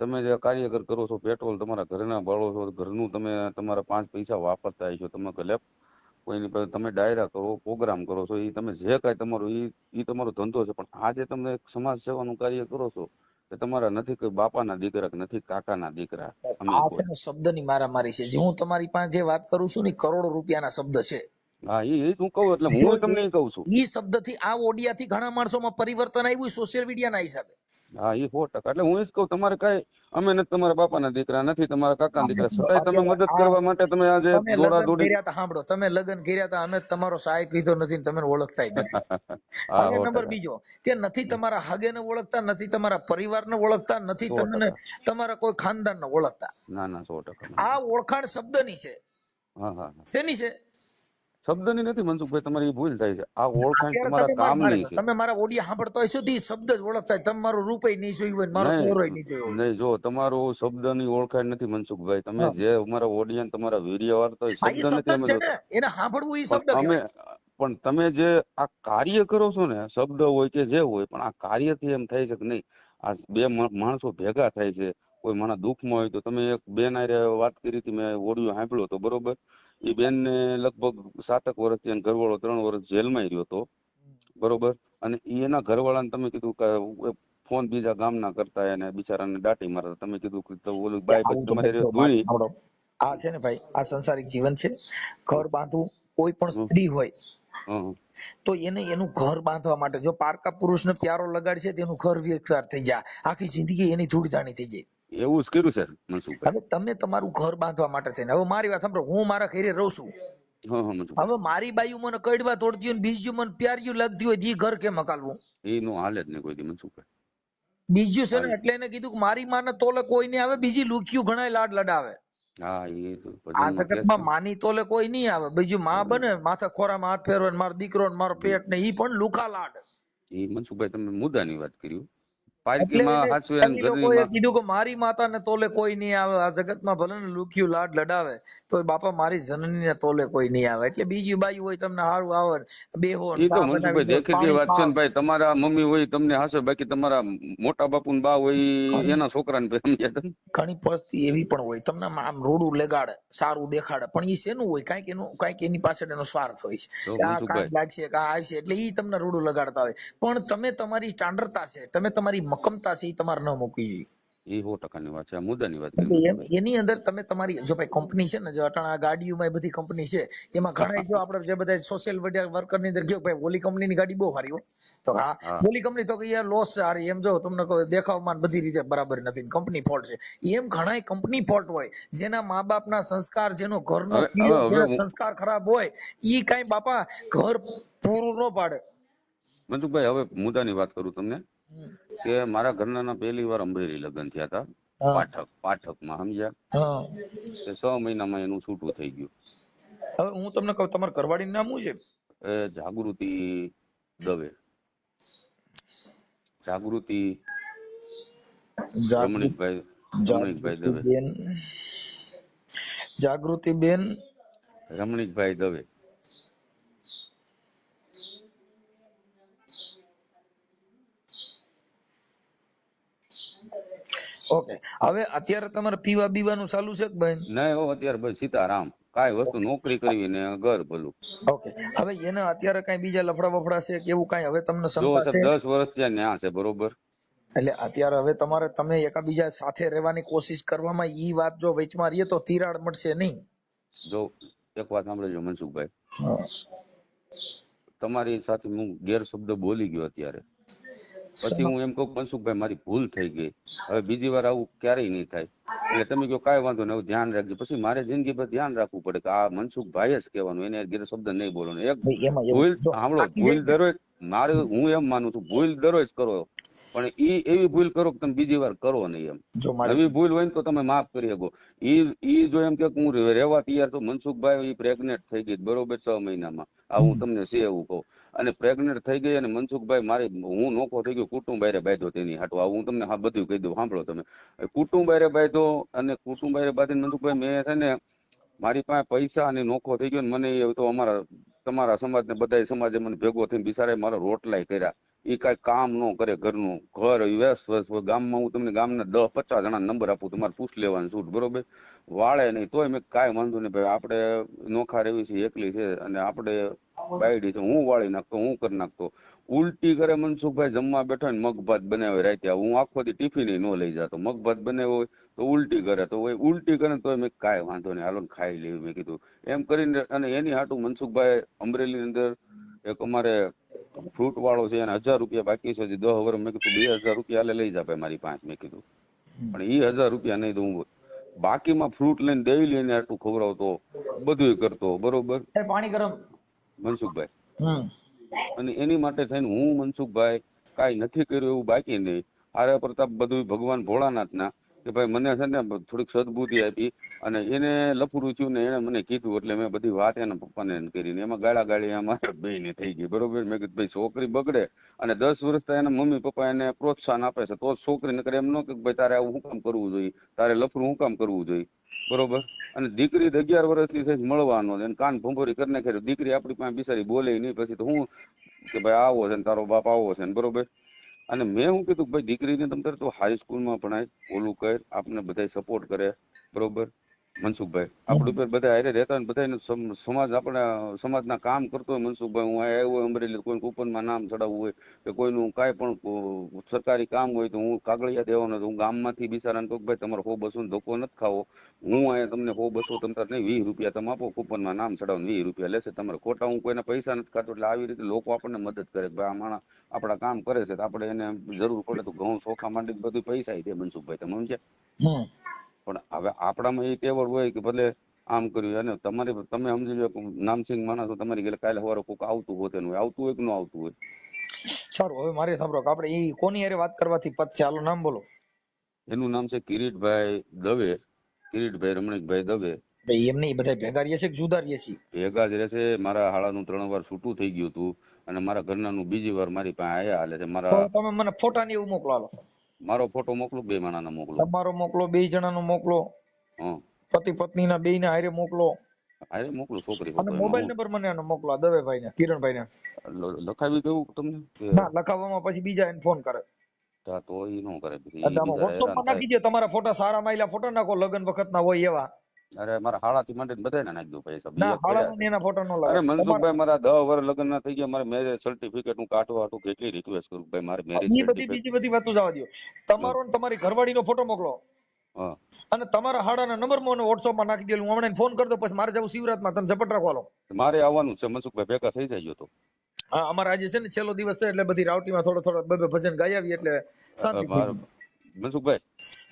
તમે જે કાર્યકર કરો છો, પેટ્રોલ તમારા ઘરના બાળો છો, ઘરનું તમે તમારા 5 પૈસા વાપરતા છો, તમે ભલે કોઈની પાસે તમે ડાયરા કરો, પ્રોગ્રામ કરો છો, એ તમે જે કાંઈ તમારું એ તમારો ધંધો છે, પણ આજે તમે સમાજ સેવાનું કાર્ય કરો છો, એ તમારા નથી કોઈ બાપાના દીકરા કે નથી કાકાના દીકરા, અમે આ છે કોઈ. ને શબ્દની મારામારી છે. જે હું તમારી પાસે જે વાત કરું છું ને, કરોડો રૂપિયાના શબ્દ છે. હા, એ જ હું કહું, એટલે જો હું તમને એ કહું છું. ઈ શબ્દથી આ ઓડિયાથી ઘણા માણસોમાં પરિવર્તન આવ્યું સોશિયલ મીડિયાના હિસાબે. હા, એ 100%. એટલે હું એ જ કહું, તમારે કાંઈ, અમે નથી તમારા બાપાના દીકરા, નથી તમારા કાકાના દીકરા, છતાંય તમે અત્યારે મદદ આ કરવા માટે તમે આજે તમે દોડા લગ્ન દોડી. કર્યા હતા, સાંભળો, તમે લગ્ન કર્યા હતા, અમે તમારો સહાય પીધો નથી ને તમે ઓળખતાય નથી. હા, હવે નંબર 100%. બીજો કે નથી તમારા હાગેને ઓળખતા, નથી તમારા પરિવારને ઓળખતા, નથી તમને 100%. તમારા કોઈ ખાનદાનને ઓળખતા. ના ના, 100%. આ મનસુખભાઈ. ઓળખાણ શબ્દની છે. હા હા હા. શેની છે? શબ્દની નથી મનસુખભાઈ, તમારી એ ભૂલ થાય છે. આ ઓળખાણ અત્યારે તમારા કામની છે. તમે મારા ઓડિયા સાંભળતા હશો તો ઈ શબ્દ જ ઓળખતા. તમે મારું રૂપય નહીં જોયું હોય ને મારો ચહેરો નહીં નહીં જોયો હોય. નહીં, જો તમારું શબ્દની ઓળખાણ નથી મનસુખભાઈ, તમે હા, જે અમારા ઓડિયન્સ તમારા વિડીયો વાળતા હોય, હા, ઈ શબ્દ શબ્દ નથી જ અમે છે ને. જોતા. એને સાંભળવું ઈ પણ શબ્દ અમે, કહેવાય. પણ તમે જે આ કાર્ય કરો છો ને, શબ્દ હોય કે જે હોય, પણ આ કાર્યથી એમ થાય છે કે નહીં, આ બે માણસો ભેગા થાય છે, કોઈ માણસ દુઃખમાં હોય તો તમે એક બેન હારે વાત કરી હતી, મેં ઓડિયો સાંભળ્યો હતો, બરોબર. એ બેન ને લગભગ 7 વર્ષથી એનો ઘરવાળો 3 વર્ષ જેલમાં રહ્યો હતો, બરોબર. અને એના ઘરવાળાને તમે કીધું કે ફોન બીજા ગામના કરતા, એને બિચારાને દાટી મારતા, તમે કીધું કે તો ઓલું કે બાઈ પછી આવું તો ભાઈ તમારી જો મારી ધૂણી. સાંભળો. આ છે ને ભાઈ, આ સંસારિક જીવન છે. ઘર બાંધવું, કોઈ પણ સ્ત્રી હોય તો એને એનું ઘર બાંધવા માટે જો પારકા પુરુષને પ્યારો લગાડશે તેનું ઘર વિખરાર થઈ જાય, આખી જિંદગી એની ધૂળધાણી થઈ જાય. એવું જ કર્યું છે મનસુખભાઈ. હવે તમે તમારું ઘર બાંધવા માટે થઈને, હવે મારી વાત સાંભળો, હું મારા ઘરે રહું છું. હા હા મનસુખભાઈ. હવે મારી બાયું મને કડવા તોડતી હોય ને બીજું મને પ્યાર્યું લાગતી હોય, ઈ ઘર કેમ હકાલવું? એ નો હાલે જ નહીં કોઈ દી મનસુખભાઈ. બીજું છે ને, હાલે. એટલે એને કીધું કે મારી માને તોલે કોઈ નહીં આવે, બીજી લુખ્યું ઘણાય લાડ લડાવે. હા, એ તો આ ભજનમાં કે છે. જગતમાં માની તોલે કોઈ નહીં આવે. બીજું માં બને માથે ખોરામાં હાથ ફેરવે ને મારો દીકરો ને મારો પેટ ને ઈ પણ લુખા લાડ. એ મનસુખભાઈ તમે મુદ્દાની વાત કરી. એટલે પારકીમાં એને હાચવે ને એની ઘરની લોકોએ માં. કીધું કે મારી માતાને તોલે કોઈ નહીં આવે, આ જગતમાં ભલે ને લુખ્યું લાડ લડાવે તો બાપા મારી જનનીને તોલે કોઈ નહીં આવે. એટલે બીજી બાઈ હોય તમને સારું આવે ને બેહો ને એ તો ચા બનાવી મનસુખભાઈ દો દેખીતી પાણી વાત છે પાવ. ને ભાઈ, તમારા મમ્મી હોય તમને હાસે, બાકી તમારા મોટા બાપુ ને બા હોય ઈ એના છોકરાને સમજ્યા તમે. ઘણી પરિસ્થિતિ એવી પણ હોય તમને આમ રોડું લગાડે સારું દેખાડે પણ એ શેનું હોય કાંઈક એની પાછળ એનો સ્વાર્થ હોય છે જો કે આ કાંઈક મનસુખભાઈ, લાગશે કે આ આવશે એટલે એ તમને રોડું લગાડતા હોય. પણ તમે તમારી સ્ટાન્ડર્ડતા છે, તમે તમારી મક્કમતા છે, એ તમારે ન મૂકવી જોઈએ. એ 100% વાત છે, આ મુદ્દાની વાત કરી એટલે મનસુખભાઈ. એની અંદર તમે તમારી જો ભાઈ કંપની છે ને, જો અટાણા આ ગાડીઓમાં એ બધી કંપની છે એમાં ઘણા જો આપણે જે બધા સોશિયલ મીડિયા વર્કર ની અંદર ગયો ભાઈ ઓલી કંપનીની ગાડી બહુ સારી હો, તો હા હા, ઓલી કંપની તો કે યાર લોસ છે હારી, એમ જો તમને કોઈ દેખાવમાં ને બધી રીતે બરાબર નથી, કંપની ફોલ્ટ છે. એમ ઘણા કંપની ફોલ્ટ હોય, જેના મા બાપના સંસ્કાર, જેનો ઘરનો હવે હવે પીળો હવે જેના સંસ્કાર ખરાબ હોય, ઈ કાંઈ બાપા ઘર પૂરું ન પાડે. મનસુખભાઈ હવે મુદ્દાની વાત કરું તમને, હમ. કે મારા ઘરના પહેલી વાર અમરેલી લગ્ન થયા હતા, હા પાઠકમાં, સમજ્યા? હા. કે 6 મહિનામાં એનું છૂટું થઈ ગયું. હવે હું તમને કહું તમારા ઘરવાળીનું નામ શું છે? એ જાગૃતિ દવે. જાગૃતિ રમણીકભાઈ દવે. જાગૃતિબેન, જાગૃતિબેન રમણીકભાઈ દવે. ઓકે. હવે અત્યારે તમારે પીવા બીવાનું ચાલુ છે કે બેન? નહીં હો, અત્યારે બસ સીતારામ, કાંઈ વસ્તુ નોકરી કરવી ને ઘર ભલું. ઓકે. હવે એને અત્યારે કઈ બીજા લફડા વફડા છે કે એવું કઈ હવે તમને જો શંકા સાહેબ છે? 10 વર્ષ ત્યાં ન્યા છે, બરોબર. એટલે અત્યારે હવે તમે એકાબીજા સાથે રહેવાની કોશિશ કરવામાં ઈ વાત જો વચમાં રહીએ તો તિરાડ મળશે નહીં. જો એક વાત સાંભળજો મનસુખભાઈ, હા. તમારી સાથે હું ગેરશબ્દ બોલી ગયો અત્યારે, પછી હું એમ કહું મનસુખભાઈ મારી ભૂલ થઈ ગઈ, હવે બીજી વાર આવું ક્યારેય નહીં થાય. એટલે તમે કહો કાંઈ વાંધો નહીં, ધ્યાન રાખજો. પછી મારે જિંદગી પર ધ્યાન રાખવું પડે કે આ મનસુખભાઈ જ કહેવાનું, એને ગેરશબ્દ નહીં બોલવાનો. એક ભાઈ એમાં એવું ભૂલ જો સાંભળો, થાકી ભૂલ જાય ને, દરરોજ મારે, હું એમ માનું છું ભૂલ દરરોજ કરો, પણ એવી ભૂલ કરો કે તમે બીજી વાર કરો નહીં. એમ જો મારી નવી ભૂલ હોય ને તો તમે માફ કરી શકો. ઈ જો એમ કે હું રહેવા તૈયાર, તો મનસુખભાઈ પ્રેગ્નેન્ટ થઈ ગઈ, બરોબર, 6 મહિનામાં. આ હું તમને છે એવું કહું. અને પ્રેગ્નેન્ટ થઈ ગઈ અને મનસુખભાઈ હું નોખો થઈ ગયો, કુટુંબ બારે બાંધ્યો તેની હાટું. હું તમને બધું કહી દઉં, સાંભળો તમે. કુટુંબ બારે બાંધ્યો, અને કુટુંબ બારે બાંધીને મનસુખભાઈ મેં છે ને, મારી પાસે પૈસા અને નોખો થઈ ગયો ને, મને એ તો તમારા સમાજ ને બધા સમાજે મને ભેગો થઈને બિચારા મારા રોટલાય કર્યા. એ કઈ કામ ન કરે ઘરનું, ઘર વ્યસ્ત ગામમાં હું તમને ગામના 10-50 જણા નંબર આપું, તમારે પૂછ લેવાનું છૂટ, બરોબર. વાળે નહીં તોય મેં કાંઈ વાંધો નહીં ભાઈ, આપણે નોખા રેવી છે, એકલી છે, અને આપણે બાયડી છે, હું વાળી નાખતો, હું કરી નાખતો. ઉલટી કરે મનસુખભાઈ, જમવા બેઠા ને મગ ભાત બનાવે રાતે, હું આખો દી ટિફિન ન લઈ જતો, મગ ભાત બનાવ્યો હોય તો ઉલટી કરે, તો ઉલટી કરે તો મેં કાંઈ વાંધો નહીં, હાલો ખાઈ લેવી, મેં કીધું એમ કરીને. અને એની હાટું મનસુખભાઈ અમરેલી અંદર એક અમારે ફ્રૂટ વાળો છે, એને 1000 રૂપિયા બાકી છે, 10 વર્ષ. મેં કીધું 2000 રૂપિયા હાલે લઈ જા ભાઈ મારી પાસે, મેં કીધું. પણ એ 1000 રૂપિયા નહીં દઉં, બાકીમાં ફ્રૂટ લઈને દેવી લઈને આટલું ખવડાવતો, બધું કરતો, બરોબર પાણી ગરમ. મનસુખભાઈ. હમ. અને એની માટે થઈને હું મનસુખભાઈ કાંઈ નથી કર્યું એવું બાકી નહીં. આરે પ્રતાપ બધું ભગવાન ભોળાનાથના, કે ભાઈ મને છે ને થોડીક સદબુદ્ધિ આપી, અને એને લફડું થયું ને એને મને કીધું, એટલે મેં બધી વાત એના પપ્પાને કરીને, એમાં ગાળી અમારે બેયને થઈ ગઈ, બરોબર. મેં કીધું ભાઈ છોકરી બગડે, અને 10 વર્ષથી એના મમ્મી પપ્પા એને પ્રોત્સાહન આપે છે, તો છોકરી નકર એમ ન કે ભાઈ તારે આવું શું કામ કરવું જોઈએ, તારે લફડું શું કામ કરવું જોઈએ, બરોબર. અને દીકરી 11 વર્ષની થઈ મળવાનો, એને કાન ભંભોરી કરી નાખે, દીકરી આપણી પાસે બિચારી બોલે નહીં. પછી તો હું કે ભાઈ આવો છે ને તારો બાપ આવો છે ને, બરોબર. અને મેં શું કીધું ભાઈ દીકરીને તમે તો હાઈ સ્કૂલમાં ભણાય, ઓલું કર, આપને બધા સપોર્ટ કરે, બરોબર. મનસુખભાઈ આપણી ઉપર બધા હારે રહેતા હોય, બધા સમાજ આપણા સમાજના કામ કરતો હોય. મનસુખભાઈ હું આવ્યો હોય અમરેલી, કોઈ કૂપનમાં નામ ચડાવવું હોય કે કોઈનું કાંઈ પણ સરકારી કામ હોય તો હું કાગળિયા દેવાનો, હું ગામમાંથી બિચારાને કહું ભાઈ તમારે 100-200 ધોકો નથી ખાવો, હું અહીંયા તમને 100-200 તમતાર નહીં 20 રૂપિયા તમે આપો, કૂપનમાં નામ ચડાવો, 20 રૂપિયા લેશે તમારે. ખોટા હું કોઈના પૈસા નથી ખાતો. એટલે આવી રીતે લોકો આપણને મદદ કરે કે ભાઈ આ માણસ આપણા કામ કરે છે, તો આપણે એને જરૂર પડે તો ઘઉં ચોખા માંડી બધું પૈસા દે મનસુખભાઈ, તમે સમજ્યા. પણ હવે આપણામાં એ કેવળ હોય કે ભલે આમ કર્યું, અને તમે સમજી લો નામસિંગ માણસ, તમારી ઘરે કાલે સવારે કોઈક આવતું હોય, આવતું હોય કે ન આવતું હોય. સારું, હવે મારે સાંભળો કે આપણે એ કોની હારે વાત કરવાથી પતશે, હાલો નામ બોલો. એનું નામ છે કિરીટભાઈ દવે, કિરીટભાઈ રમણીકભાઈ દવે. એમને બધા ભેગા રહીએ છે કે જુદા રહીએ છીએ? ભેગા જ રહે છે. મારા હાળાનું 3 વાર છૂટું થઈ ગયું હતું, અને મારા ઘરનાનું બીજી વાર મારી પાસે આયા હાલે છે. તો તમે મને ફોટા ને એવું મોકલો હાલો. મારો ફોટો મોકલું, બે માણાનો મોકલું. તમારો મોકલો, 2 જણાનો મોકલો, હા પતિ પત્નીના બેયને હારે મોકલો, અરે મોકલું છોકરી અને ફોટો. મોબાઈલ એમાં નંબર મને આનો મોકલો, આ દવેભાઈ ને, કિરણભાઈ ને. હું લખાવી દઉં તમને કે ના, લખાવવામાં પછી બીજા એને ફોન કરે. હા, તો ઈ ન કરે, પછી એટલે ઈ આમાં બીજા WhatsApp હેરાન માં થાય. નાખી દે, તમારા ફોટા સારા માયલા ફોટા નાખો, લગ્ન વખત ના હોય એવા. અરે મારા હાળાથી માંડીને બધાને નાખી દઉં પૈસા, ના, બે પડ્યા હાળાના છે. ને એના ફોટા ન અરે લગાવ તમારા. મનસુખભાઈ, મારા 10 વર્ષ લગ્ન ના થઈ ગયા, મારે મેરેજ સર્ટિફિકેટ હું કાઢવા હતું કેટલી રિક્વેસ્ટ કરું ભાઈ, મારે મેરેજ ઈ બધી સર્ટિફિકેટ. બીજી બધી વાતો જવા દો. તમારો ને તમારી ઘરવાળીનો ફોટો મોકલો, હા અને તમારા હાડાના નંબર મને WhatsApp માં નાખી દે. હું હમણાં ફોન કરી દઉં, પછી મારે જવું શિવરાતમાં, તમે ઝપટ રાખો હાલો. મારે આવવાનું છે મનસુખભાઈ, ભેગા થઈ જાય તો. હા, અમારે આજે છે ને છેલ્લો દિવસ છે, એટલે બધી રાવટીમાં થોડો થોડો બે ભજન ગાઈ આવી, એટલે શાંતિ થઈ મારે ગઈ. મનસુખભાઈ,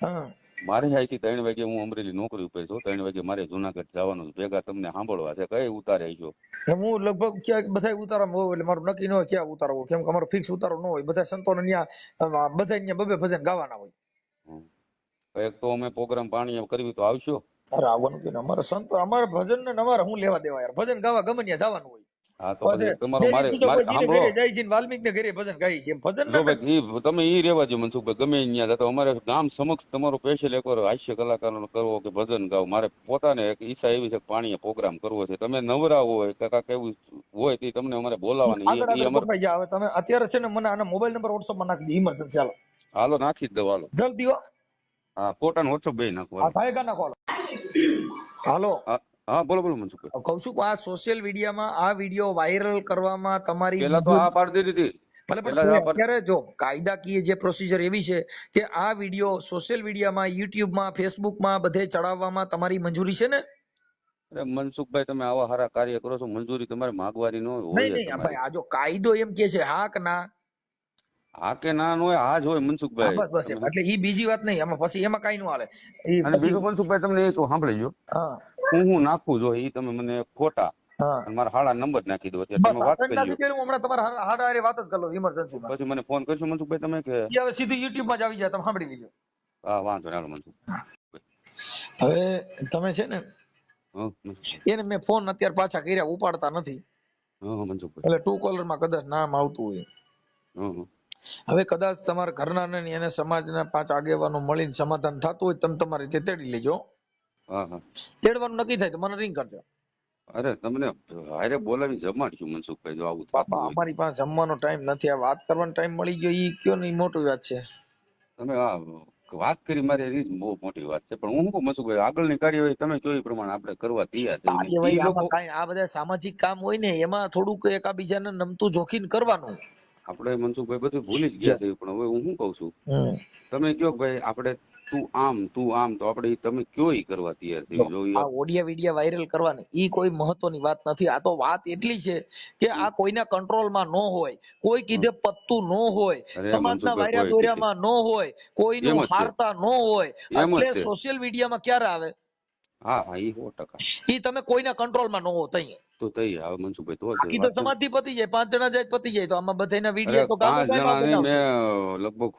હા, મારે અહીંથી 3 વાગે હું અમરેલી નોકરી ઉપર છું, 3 વાગે મારે જુનાગઢ જવાનું છે. ભેગા તમને સાંભળવા છે, કઈ ઉતારે છો? હું લગભગ ક્યાંક બધા ઉતારામાં હોય, એટલે મારું નક્કી ન હોય ક્યાં ઉતારો હોય, કેમ કે અમારો ફિક્સ ઉતારો ન હોય. બધા સંતોને ત્યાં બધા ત્યાં બે ભજન ગાવાના હોય. એક તો અમે પ્રોગ્રામ પાણી કરવી તો આવશો? અરે આવવાનું કે અમારે સંતો, અમારે ભજન ને અમારે હું લેવા દેવા યાર, ભજન ગાવા ગમે ત્યાં જવાનું હોય. હા તો પછી પછી તમારો ડેરી મારે પૂજક મારે હોય, જીને સાંભળો, ઘરે જાય છે ને વાલ્મીક ને ઘરે ભજન ગાય છે, એમ ભજન જો ના ભાઈ તમે ઈ રેવા દો મનસુખભાઈ, ગમે ત્યાં જતો અમારે ગામ સમક્ષ તમારો સ્પેશિયલ એકવાર હાસ્ય કલાકારનો કરવો કે ભજન ગાવ, મારે પોતાને એક ઈચ્છા એવી છે કે પાણીએ પ્રોગ્રામ કરવો છે. તમે નવરા હોય કાકા કેવું હોય તે તમને અમારે બોલાવવાની, આગળ ઈ આગળ અમારે. પકડાઈ જાય. હવે તમે અત્યારે છે ને મને આનો મોબાઈલ નંબર WhatsApp માં નાખી દે, ઇમરજન્સી હાલો, હાલો નાખી જ દો, હાલો. જલ્દી હો. હા, ફોટા ને ઓછો બે નાખો, આ હાલો. થાય કા નાખો હાલો. હા હા, બોલો બોલો મનસુખભાઈ. કહું છું કે આ સોશિયલ મીડિયામાં આ વિડીયો વાયરલ કરવામાં તમારી પેલા તો આ પાડી દીધી હતી, ભલે, પણ પેલા તોય આ પાડી. અત્યારે જો કાયદાકીય જે પ્રોસિજર એવી છે કે આ વિડીયો સોશિયલ મીડિયામાં, યુટ્યુબમાં, ફેસબુકમાં બધે ચડાવવામાં તમારી મંજૂરી છે ને? અરે મનસુખભાઈ, તમે આવા સારા કાર્ય કરો છો, મંજૂરી તમારે માગવાની ન નહીં હોય નહીં તમારી. ભાઈ, આ જો કાયદો એમ કે છે હા કે ના. હા કે ના ન હોય, આ જ હોય હા, મનસુખભાઈ. બસ બસ એમ. એટલે ઈ બીજી વાત નહીં, આમાં પછી એમાં કઈ નું હાલે. ઈ અને પછી બીજું મનસુખભાઈ, તમને એ તો સાંભળી ગયો, હા હું નાખું જો એ તમે મને ફોટા હા, અને મારા હાળા નંબર નાખી દો, અત્યારે બસ તમે આ વાત ત્રણ કરી લો. નાખી દે. હું હમણાં તમારા હાડા હારે વાત જ કરી લઉં ઇમરજન્સીમાં. પછી મને ફોન કરશો મનસુખભાઈ તમે કે? ઈ હવે સીધું યુટ્યુબમાં જ આવી જાય, તમે સાંભળી લેજો. હા, વાંધો નહીં, હાલો મનસુખ. હવે તમે છે ને હા મનસુખભાઈ. એને મેં ફોન અત્યારે પાછા કર્યા, ઉપાડતા નથી, હા મનસુખભાઈ. એટલે ટુ કોલર માં કદાચ નામ આવતું હોય. હા હવે કદાચ તમારા ઘરના ને એને સમાજના 5 આગેવાનો મળીને સમાધાન થતું હોય, તમે તમારી રીતે તેડી લેજો. હા હા. તેડવાનું નક્કી થાય તો મને રિંગ કરજો. અરે તમને હારે બોલાવી જમાડશું મનસુખભાઈ, જો આવું થતું બાપા, હોય. અમારી પાસે જમવાનો ટાઈમ નથી, આ વાત કરવાનો ટાઈમ મળી ગયો, ઈ કયો ને ઈ મોટી વાત છે. તમે આ વાત કરી મારી એ રીત બહુ મોટી વાત છે, પણ હું શું કહું મનસુખભાઈ, આગળની કાર્યવાહી તમે કહ્યું એ પ્રમાણે આપણે કરવા તૈયાર છીએ. કાર્યવાહી ઈ લોકો આમાં કાંઈ, આ બધા સામાજિક કામ હોય ને એમાં થોડુંક એકાબીજાને નમતું જોખીને કરવાનું. આપણે મનસુખભાઈ બધું ભૂલી જ જો ગયા છે, પણ હવે હું શું કહું છું, હમ તમે કયો કે ભાઈ આપણે તું આમ, તો આપણે તમે કયો ઈ કરવા તૈયાર જો છીએ. જો આ ઓડિયા વિડિયા વાયરલ કરવાની ઈ કોઈ મહત્વની વાત નથી. આ તો વાત એટલી છે કે આ કોઈના કંટ્રોલમાં ન હોય, કોઈ કીધે પત્તું ન હોય, અરે સમાજના મનસુખભાઈ, વાયરા કોઈ કીધી દોર્યામાં ન હોય, કોઈનું એમ જ છે, હારતા ન હોય, એમ જ એટલે છે. સોશિયલ મીડિયામાં ક્યારે આવે? હા હા, ઈ 100%. ઈ તમે કોઈના કંટ્રોલમાં ન હો તઈ. તો તઈ આવે મનસુખભાઈ, તો જ બાકી તો વાત છે ને. સમાધિ પતી જાય, 5 જણા જાય પતી જાય, તો આમાં બધાના અરે વિડીયો તો ગામો 5 ગામમાં જણા નહીં, બનાવશે. મેં લગભગ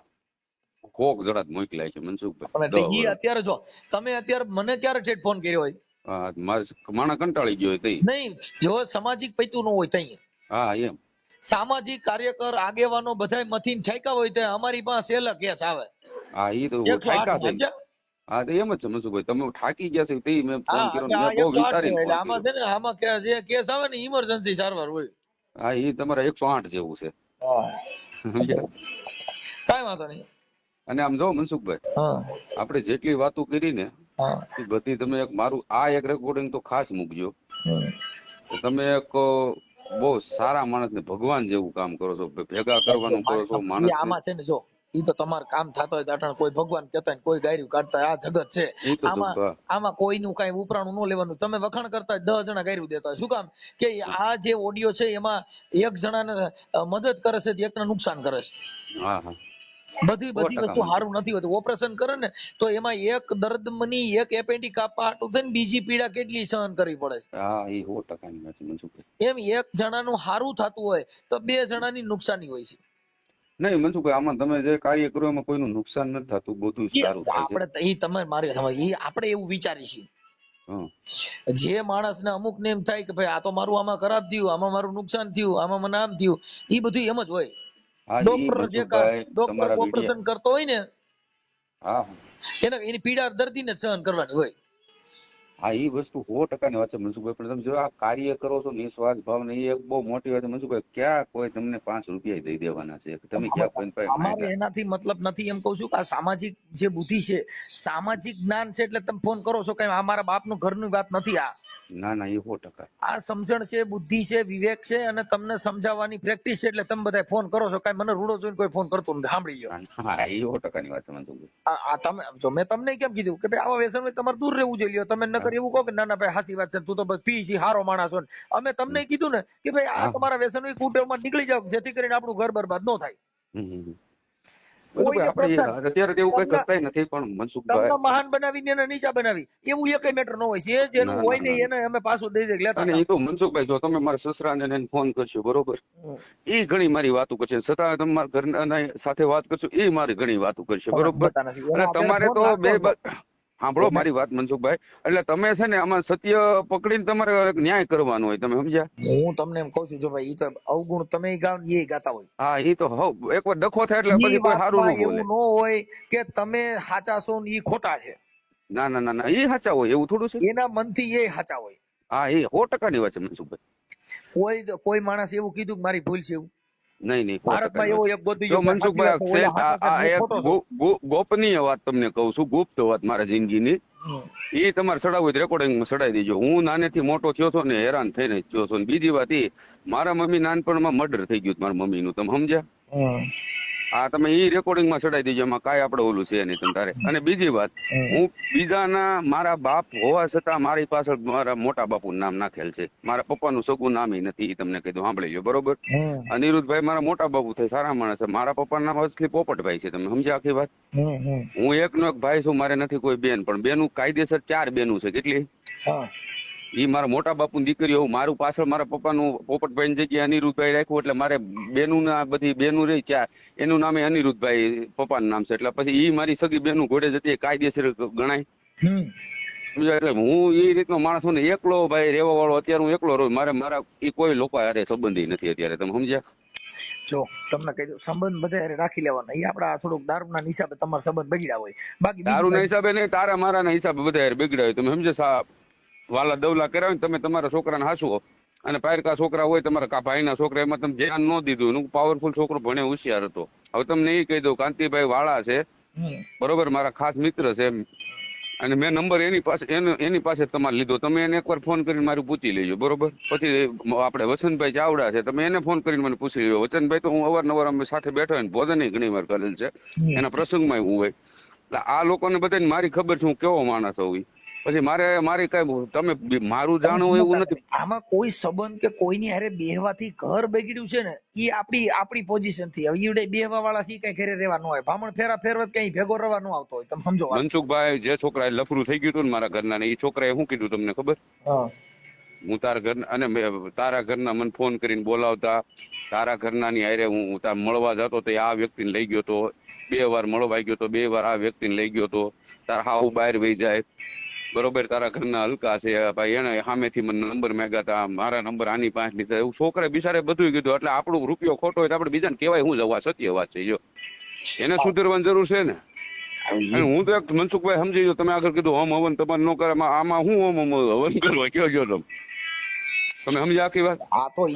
100 જણા જ મોકલ્યા છે મનસુખભાઈ, પણ 10 ઈ વર્ષ. અત્યારે જો તમે અત્યારે મને ક્યારે ઠેઠ ફોન કર્યો હોય? હા, મારે માણા કંટાળી ગયો હોય તઈ. નહીં, જો સામાજિક પૈતું ન હોય તઈ. હા એમ. સામાજિક કાર્યકર આગેવાનો બધાય મથીને ઠાક્યા હોય તો અમારી પાસે છેલ્લા કેસ આવે હા, ઈ તો 108 ઠાકા છે. સમજ્યા? હા, તો એમ જ છે મનસુખભાઈ, તમે થાકી ગયા છે તે મેં ફોન હા, કર્યો એટલે ને, આ મેં બહુ 108 વિચારીને કહેવાય. એટલે ફોન આમાં કર્યો. છે ને, આમાં જે કેસ આવે ને ઇમરજન્સી સારવાર હોય. હા, ઈ તમારા 108 જેવું છે. હા, સમજ્યા? કાંઈ વાંધો નહીં. અને આમ જો મનસુખભાઈ, હા આપણે જેટલી વાતો કરી ને હા એ બધી તમે એક મારું આ એક રેકોર્ડિંગ તો ખાસ મૂકજો. હમ. કે તમે એક બહુ સારા માણસને ભગવાન જેવું કામ કરો છો, ભેગા કરવાનું કરો છો ઈ માણસને. આમાં છે ને, જો ઈ તો તમારે કામ થતો હોય તો અટાણે કોઈ ભગવાન કહેતા હોય, કોઈ ગાયરું કાઢતા હોય, આ જગત છે. એ તો આમાં આમાં કોઈનું કઈ ઉપરાણું ન લેવાનું. તમે વખાણ કરતા હોય 10 જણા ગાયરું દેતા હોય, શું કામ? કે આ જે ઓડિયો છે એમાં એક જણાને મદદ કરે છે, એકને નુકસાન કરે છે. હા હા, બધી 100% વસ્તુ મનસુખ. સારું નથી હોતું. ઓપરેશન કરે ને તો એમાં એક દર્દમની, એક એપેન્ડિક કાપવા હાટું થઈને બીજી પીડા કેટલી સહન કરવી પડે છે. હા, એ 100% ની વાત છે મનસુખભાઈ. એમ એક જણાનું સારું થતું હોય તો 2 જણાની નુકસાની હોય છે. નહીં મનસુખભાઈ, આમાં તમે જે કાર્ય કરો એમાં કોઈનું નુકસાન નથી થતું, બધું સારું થાય છે. આપણે ઈ તમે મારી સમજ, ઈ આપણે એવું વિચારી છીએ. હં. જે માણસને અમુક ને એમ થાય કે ભાઈ આ તો મારું આમાં ખરાબ થયું, આમાં મારું નુકસાન થયું, આમાં મને આમ થયું, એ બધું એમ જ હોય. હા ઈ મનસુખભાઈ ડોક્ટર તમારા ઓપરેશન વિડિયા. કરતો હોય ને હા એની પીડા દર્દીને જ સહન કરવાની હોય. હા, ઈ વસ્તુ 100% ની વાત છે મનસુખભાઈ, પણ તમે જો આ કાર્ય કરો છો નિસ્વાર્થ ભાવને, એ એક બહુ મોટી વાત છે મનસુખભાઈ. ક્યાં કોઈ તમને 5 રૂપિયા દઈ દેવાના છે? તમે ક્યાં કોઈને પાસે અમારે માંગ્યા? એનાથી મતલબ નથી, એમ કહું છું કે આ સામાજિક જે બુદ્ધિ છે, સામાજિક જ્ઞાન છે, એટલે તમે ફોન કરો છો. કઈ અમારા બાપનું ઘરનું વાત નથી. ના ના, એ 100%. આ સમજણ છે, બુદ્ધિ છે, વિવેક છે, અને તમને સમજાવવાની પ્રેક્ટિસ છે, એટલે તમે બધા ફોન કરો છો. કઈ મને રૂડો જોઈને કોઈ ફોન કરતું નથી, સાંભળી લો. હા, એ 100% ની વાત છે મનસુખભાઈ. આ તમે જો મેં તમને કેમ કીધું કે ભાઈ આવા વ્યસન તમારે દૂર રહેવું જોઈએ. તમે નકર એવું કહો કે ના ના ભાઈ હાસી વાત છે, તું તો બસ પી છી, હારો માણસ છો. અમે તમને કીધું ને કે ભાઈ આ હા. તમારા વ્યસન કુટેવમાં નીકળી જાવ, જેથી કરીને આપણું ઘર બરબાદ ન થાય. હમ. કોઈને મનસુખભાઈ પ્રોત્સાહન, આપણે અત્યારે તો એવું કઈ તમને કરતાય નથી, પણ તમને મનસુખભાઈ. મહાન બનાવીને એને નીચા બનાવી એવું એક મેટર ન હોય. જે જેનું ના હોય ના ને ના ના. એને અમે પાછું દઈ દઈ લેતા અને હતા. એ તો મનસુખભાઈ, જો તમે મારા સસરાને એને ફોન કરશો બરોબર, એ ઘણી મારી વાતો કરશે, છતાં તમે મારા ઘરના સાથે વાત કરશો, એ મારી ઘણી વાતો કરશે તમે બરોબર. ખબરતા નથી અને એના અત્યારે તમારે ફોન તો લાગતો જ સાંભળો નથી. મારી વાત મનસુખભાઈ, એટલે તમે છે ને આમાં સત્ય પકડીને તમારે ન્યાય કરવાનો હોય, તમે સમજ્યા? હું તમને એમ કહું છું, જો ભાઈ ઈ તો અવગુણ તમે ગાવ ને એ ગાતા હોય. હા, એ તો એકવાર ડખો થાય એટલે ઈ પછી કોઈ સારું વાતમાં ન બોલે. એવું ન હોય કે તમે સાચા છો ને ઈ ખોટા છે. ના ના ના ના, એ સાચા હોય એવું થોડું છે. એના મનથી એ સાચા હોય. હા, એ 100% ની વાત છે મનસુખભાઈ. કોઈ માણસ એવું કીધું કે મારી ભૂલ છે એવું? નહીં નહીં, 100% ભારતમાં ની એવો વાત છે. એક ગોતી જો ગયો ભાઈ સાચી વાત મનસુખભાઈ, છે, ઓલા સાચા છે ને આ હું એક ખોટો છું. ગોપનીય વાત તમને કહું છું, ગુપ્ત વાત મારા જિંદગીની. એ તમારે ચડાવવું હોય રેકોર્ડિંગમાં ચડાવી દેજો. હું નાનેથી મોટો થયો છો ને હેરાન થઈને જ થયો છો. ને બીજી વાત એ, મારા મમ્મી નાનપણમાં મર્ડર થઈ ગયું મારા મમ્મીનું, તમે સમજ્યા? હા, તમે એ રેકોર્ડિંગમાં ચડાવી દેજો, એમાં કાંઈ આપણે ઓલું છે નહીં તમ તારે. અને બીજી વાત, હું બીજાના મારા બાપ હોવા છતાં મારી પાછળ મારા મોટા બાપુનું નામ નાખેલ છે. મારા પપ્પાનું સગું નામ નથી, એ તમને કીધું, સાંભળી લો બરોબર. અનિરુદ્ધભાઈ મારા મોટા બાપુ થાય, સારા માણસ છે. મારા પપ્પાનું નામ અસલી પોપટભાઈ છે, તમે સમજ્યા આખી વાત? હું એકનો એક ભાઈ છું, મારે નથી કોઈ બેન, પણ બેનું કાયદેસર 4 બેનું છે. કેટલી? ઈ મારા મોટા બાપુની દીકરીઓ. મારું પાછળ મારા પપ્પાનું પોપટભાઈ ની જગ્યાએ અનિરુદ્ધભાઈ રાખ્યું, એટલે મારે બેનું ના બધી બેનું રહી 4, એનું નામે અનિરુદ્ધભાઈ પપ્પાનું નામ છે. એટલે પછી ઈ મારી સગી બેનું ઘોડે જતી કાયદેસર ગણાય. સમજાય? એટલે હું એ રીતનો માણસ છું ને, એકલો ભાઈ રહેવા વાળો. અત્યારે હું એકલો રહું, મારા એ કોઈ લોકો હારે સંબંધી નથી અત્યારે, તમે સમજ્યા? જો તમને કહી દઉં, સંબંધ બધા હારે રાખી લેવાના. એ આપડા થોડુંક દારૂના હિસાબે તમારા સંબંધ બગડ્યા હોય, બાકી દારૂ ના બીજું હિસાબે નહીં, તારા મારા ના હિસાબે બધા હારે બગડ્યા હોય, તમે સમજ્યા? વાલા દવલા કરાવે ને, તમે તમારા છોકરાને હાસવો, અને પાયરકા છોકરા હોય તમારા ભાઈના છોકરા, એમાં તમે ધ્યાન ન દીધું. એનું પાવરફુલ છોકરો ભણે હોશિયાર હતો. હવે તમને એ કહી દઉં, કાંતિભાઈ વાળા છે બરોબર, મારા ખાસ મિત્ર છે, અને મેં નંબર એની પાસે તમારે લીધો. તમે એને એકવાર ફોન કરીને મારું પૂછી લેજો બરોબર. પછી આપણે વસંતભાઈ ચાવડા છે, તમે એને ફોન કરીને મને પૂછી લેજો. વસંતભાઈ તો હું અવારનવાર અમે સાથે બેઠો હોય ને ભોજન ઘણી વાર કરેલ છે, એના પ્રસંગમાં હું હોય. એટલે આ લોકોને બધાને મારી ખબર છે હું કેવો માણસ હોઉં. પછી મારી કઈ તમે મારું જાણવું એવું નથી. આમાં કોઈ સંબંધ કે કોઈની હારે બેહવાથી ઘર બગડ્યું છે ને, એ આપણી પોઝિશન થી. હવે ઈવડે બેહવા વાળા સી કઈ ઘરે રહેવા ન હોય, ભામણ ફેરવત કઈ ભેગો રહેવા ન આવતો હોય, તમે સમજો વાત. મનસુખભાઈ, જે છોકરાએ લફરું થઈ ગયું હતું ને મારા ઘરના ને, એ છોકરાએ શું કીધું તમને ખબર? હું તારા ઘર અને તારા ઘરના મને ફોન કરીને બોલાવતા, તારા ઘરના ની હારે હું તાર મળવા જતો તો આ વ્યક્તિને લઈ ગયો તો, 2 વાર મળવા ગયો તો, 2 વાર આ વ્યક્તિને લઈ ગયો તો. તાર હાવ બહાર વહી જાય બરોબર, તારા ઘરના હલકા છે ભાઈ, એને સામેથી મને નંબર માંગ્યા હતા, મારા નંબર આની પાસે લીધા. એવું છોકરા બિચારે બધું કીધું. એટલે આપણું રૂપિયો ખોટો હોય તો આપણે બીજાને કહેવાય શું જવા? સત્ય વાત છે. જો એને સુધરવાની જરૂર છે ને. અને હું તો એક મનસુખભાઈ સમજી ગયો, તમે આગળ કીધું હોમ હવન તમારે ન કરે, આમાં શું હોમ હવન કરવા કયો છો તમે સમજ્યા આખી વાત?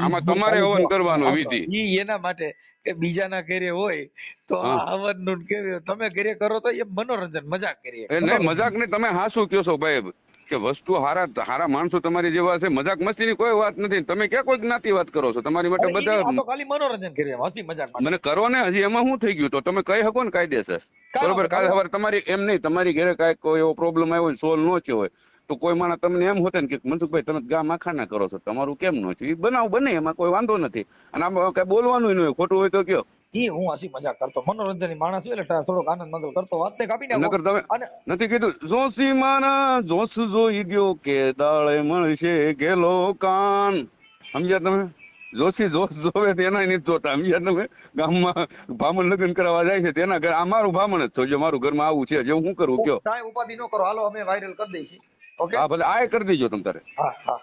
આમાં તમારે હવન કરવાનો વિધિ. ઈ એના માટે કે બીજાના ઘરે હોય તો આ હવન નું કેવું, તમે ઘરે કરો તો એ મનોરંજન મજાક કરીએ. નહીં, મજાક નહીં, તમે હાસું કયો છો ભાઈ, કે વસ્તુ હારા માણસો તમારી જેવા છે. મજાક મસ્તી ની કોઈ વાત નથી. તમે ક્યાં કોઈ જ્ઞાતિ વાત કરો છો? તમારી માટે બધા ખાલી મનોરંજન કરીએ, હસી મજાક મને કરો ને. હજી એમાં શું થઈ ગયું? તો તમે કહી શકો ને કાયદેસર બરોબર. કાલે સવારે તમારી એમ નહીં, તમારી ઘરે કાંઈક કોઈ એવો પ્રોબ્લેમ આવ્યો સોલ્વ ન થયો હોય તો કોઈ માણસ તમને એમ હોતે ને કે મનસુખભાઈ તમે ગામ આખાના કરો છો, તમારું કેમ ન થયું? એ બનાવ બને, એમાં કોઈ વાંધો નથી. અને આમાં કઈ બોલવાનું ન હોય, ખોટું હોય તો કયો. ઈ હું હસી મજાક કરતો, મનોરંજન માણસ હોય એટલે થોડોક આનંદ મંગલ કરતો, વાત ને કાપી નાખો. નકર તમે નથી કીધું જોશી મારા જોશ જોઈ ગયો કે દાળે મળશે ગેલો કાન, સમજ્યા તમે? જોશી જોશ જોવે તેના નથી જોતા, સમજ્યા તમે? ગામમાં ભામણ લગ્ન કરાવવા જાય છે તેના ઘર, આ મારું ભામણ જ છો, જો મારું ઘરમાં આવું છે, જો હું કરું કયો. કાંઈ ઉપાધિ ન કરો, હાલો અમે વાયરલ કરી દઈશું. ઓકે હા ભલે આ કરી દેજો તમ તારે. હા હા